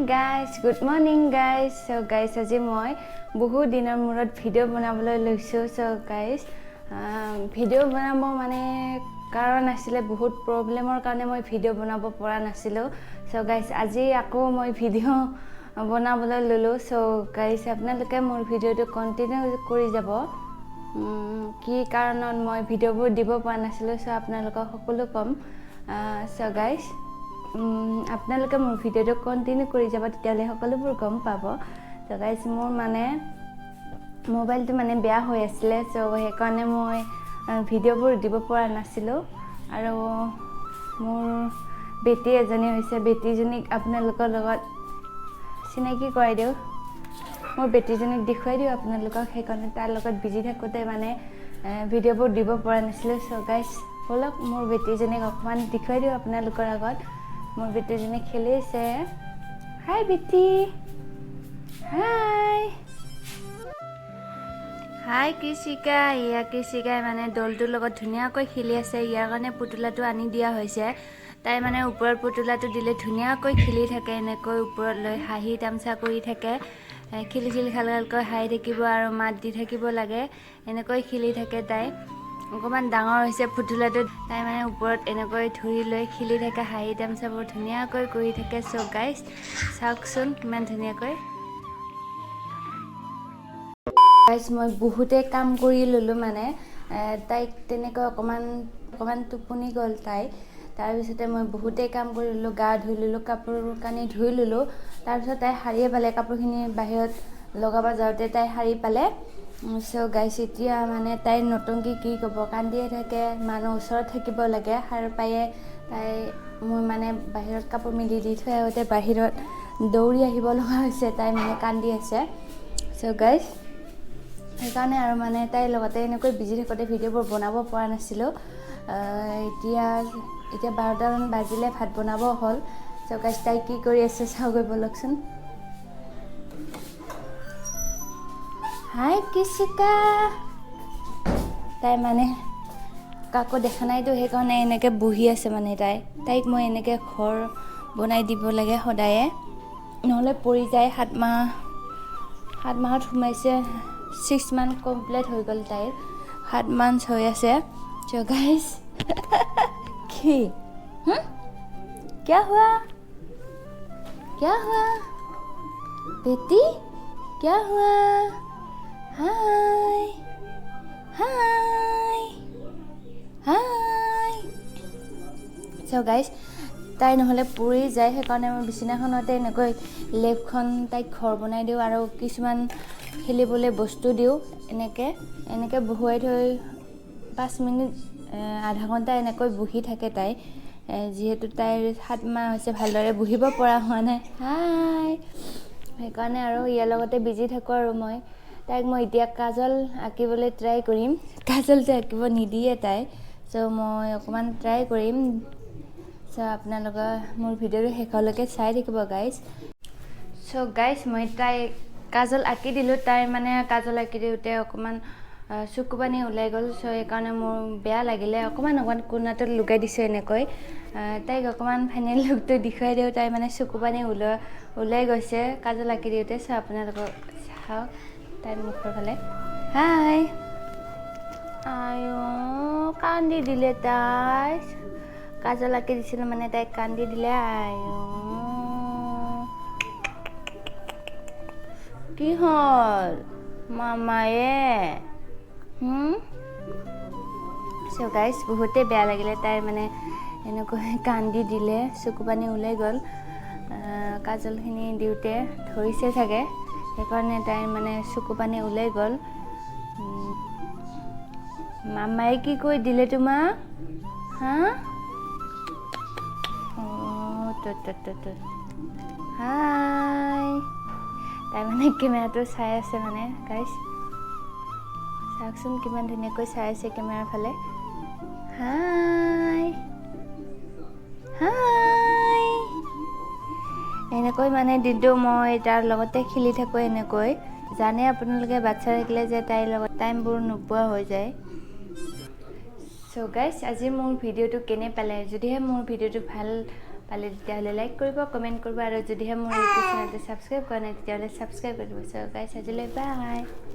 guys, good morning guys. So guys, আজি মই বহুত দিনৰ মূৰত ভিডিও বনাবলৈ লৈছো. So guys, ভিডিও বনাব মানে কাৰণ আছিল বহুত প্ৰবলেমৰ কাৰণে মই ভিডিও বনাব পৰা নাছিলো. So guys, আজি আকৌ মই ভিডিও বনাবলৈ ললো. So guys, আপোনালোকে মোৰ ভিডিওটো কন্টিনিউ কৰি যাব. কি কাৰণত মই ভিডিওবোৰ দিব পৰা নাছিলো, so আপোনালোকক সকলো কম. So guys, আপোনালোকে মোৰ ভিডিওটো কন্টিনিউ কৰি যাব, তেতিয়ালে সকলোবোৰ গম পাব. তো গাইস, মোৰ মানে মোবাইলটো মানে বেয়া হৈ আছিল, সো সেইকাৰণে মই ভিডিওবোৰ দিব পৰা নাছিলো. আৰু মোৰ বেটি এজনী হৈছে, বেটিজনীক আপোনালোকৰ লগত চিনাকি কৰাই দিও. মোৰ বেটিজনীক দেখুৱাই দিও আপোনালোকক, সেইকাৰণে তাৰ লগত বিজি থাকোতে মানে ভিডিওবোৰ দিব পৰা নাছিলো. সো গাইস, বলক মোৰ বেটিজনীক অকমান দেখুৱাই দিও আপোনালোকৰ আগত. মোৰ বেটিজনী খেলি আছে. হাই বেটি, হাই হাই কৃষিকা. ইয়া কৃষিকাই মানে দলটোৰ লগত ধুনীয়াকৈ খেলি আছে. ইয়াৰ কাৰণে পুতলাটো আনি দিয়া হৈছে. তাই মানে ওপৰত পুতলাটো দিলে ধুনীয়াকৈ খেলি থাকে, এনেকৈ ওপৰত লৈ হাঁহি তামচা কৰি থাকে, খেলি খেলি খালকৈ হাঁহি থাকিব আৰু মাত দি থাকিব লাগে, এনেকৈ খেলি থাকে. তাই অকমান ডাঙৰ হৈছে পুতলাটো, তাই মানে ওপৰত এনেকৈ ধৰি লৈ খেলি থাকে, হাঁহি তামচাবোৰ ধুনীয়াকৈ কৰি থাকে. সো গাইস, চাওকচোন কিমান ধুনীয়াকৈ. গাইস, মই বহুতে কাম কৰি ললো, মানে তাইক তেনেকৈ অকমান টোপনি গ'ল তাই. তাৰপিছতে মই বহুতে কাম কৰি ললো, গা ধুই ললো, কাপোৰ কানি ধুই ললো. তাৰপিছত তাই শাৰীয়ে পালে, কাপোৰখিনি বাহিৰত লগাব যাওঁতে তাই শাৰী পালে. সো গাইস, এতিয়া মানে তাইৰ নতুনকৈ কি ক'ব, কান্দিয়ে থাকে, মানুহ ওচৰত থাকিব লাগে. সাৰ পায়ে তাই মই মানে বাহিৰত কাপোৰ মেলি দি থৈ আহোঁতে বাহিৰত দৌৰি আহিব লগা হৈছে, তাই মানে কান্দি আছে. সো গাইস, সেইকাৰণে আৰু মানে তাইৰ লগতে এনেকৈ বিজি থাকোঁতে ভিডিঅ'বোৰ বনাব পৰা নাছিলোঁ. এতিয়া 12টামান বাজিলে, ভাত বনাব হ'ল. সো গাইস, তাই কি কৰি আছে চাওঁগৈ বলকচোন. হাই কৃষিকা. তাই মানে কাকো দেখা নাইতো, সেইকাৰণে এনেকৈ বহি আছে. মানে তাইক মই এনেকৈ ঘৰ বনাই দিব লাগে সদায়ে, নহ'লে পৰি যায়. 7 মাহত সোমাইছে, 6 মান্থ কমপ্লিট হৈ গ'ল তাইৰ, 7 মান্থ হৈ আছে. সো গাইস, কি क्या हुआ बेटी, क्या हुआ? हाय हाय हाय. সো গাইস, তাই নহ'লে পৰি যায়, সেইকাৰণে মই বিছনাখনতে এনেকৈ লেপখন তাইক ঘৰ বনাই দিওঁ আৰু কিছুমান খেলিবলৈ বস্তু দিওঁ. এনেকৈ বহুৱাই থৈ 5 মিনিট আধা ঘণ্টা এনেকৈ বহি থাকে তাই, যিহেতু তাইৰ 7 মাহ হৈছে, ভালদৰে বহিব পৰা হোৱা নাই. হাই, সেইকাৰণে আৰু ইয়াৰ লগতে বিজি থাকোঁ. আৰু তাইক মই এতিয়া কাজল আঁকিবলৈ ট্ৰাই কৰিম. কাজলটো আঁকিব নিদিয়ে তাই, চ' মই অকণমান ট্ৰাই কৰিম. চ' আপোনালোকে মোৰ ভিডিঅ'টো শেষলৈকে চাই থাকিব গাইজ. চ' গাইজ, মই তাইক কাজল আঁকি দিলোঁ. তাই মানে কাজল আঁকি দিওঁতে অকণমান চকু পানী ওলাই গ'ল, চ' সেইকাৰণে মোৰ বেয়া লাগিলে. অকণমান কোণাটোত লুকাই দিছোঁ এনেকৈ. তাইক অকণমান ফাইনেল লুকটো দেখুৱাই দিওঁ. তাই মানে চকু পানী ওলাই গৈছে কাজল আঁকি দিওঁতে. চ' আপোনালোকক চাওক তাইৰ মুখৰ ফালে. হাই, আয়ো কান্দি দিলে তাই. কাজল আঁকি দিছিলোঁ মানে তাইক কান্দি দিলে. আয়ো, কি হ'ল মামায়ে? চ' গাইজ, বহুতেই বেয়া লাগিলে. তাইৰ মানে এনেকৈ কান্দি দিলে, চকু পানী ওলাই গ'ল. কাজলখিনি দিওঁতে ধৰিছে চাগে, সেইকাৰণে তাইৰ মানে চকু পানী ওলাই গ'ল. মামাই কি কৈ দিলে তোমাক? হা? হাই. তাই মানে কেমেৰাটো চাই আছে মানে গাইজ, চাওকচোন কিমান ধুনীয়াকৈ চাই আছে কেমেৰাৰ ফালে. হাই হাই. এনেকৈ মানে দিনটো মই তাৰ লগতে খেলি থাকোঁ. এনেকৈ জানে আপোনালোকে, বাচ্ছা থাকিলে যে তাইৰ লগত টাইমবোৰ নোপোৱা হৈ যায়. চ' গাইজ, আজি মোৰ ভিডিঅ'টো কেনে পালে? যদিহে মোৰ ভিডিঅ'টো ভাল পালে তেতিয়াহ'লে লাইক কৰিব কমেণ্ট কৰিব আৰু যদিহে মোৰ ইউটিউব চেনেলটো ছাবস্ক্ৰাইব কৰা নাই তেতিয়াহ'লে ছাবস্ক্ৰাইব কৰি দিব চ' গাইছ আজিলৈ বাই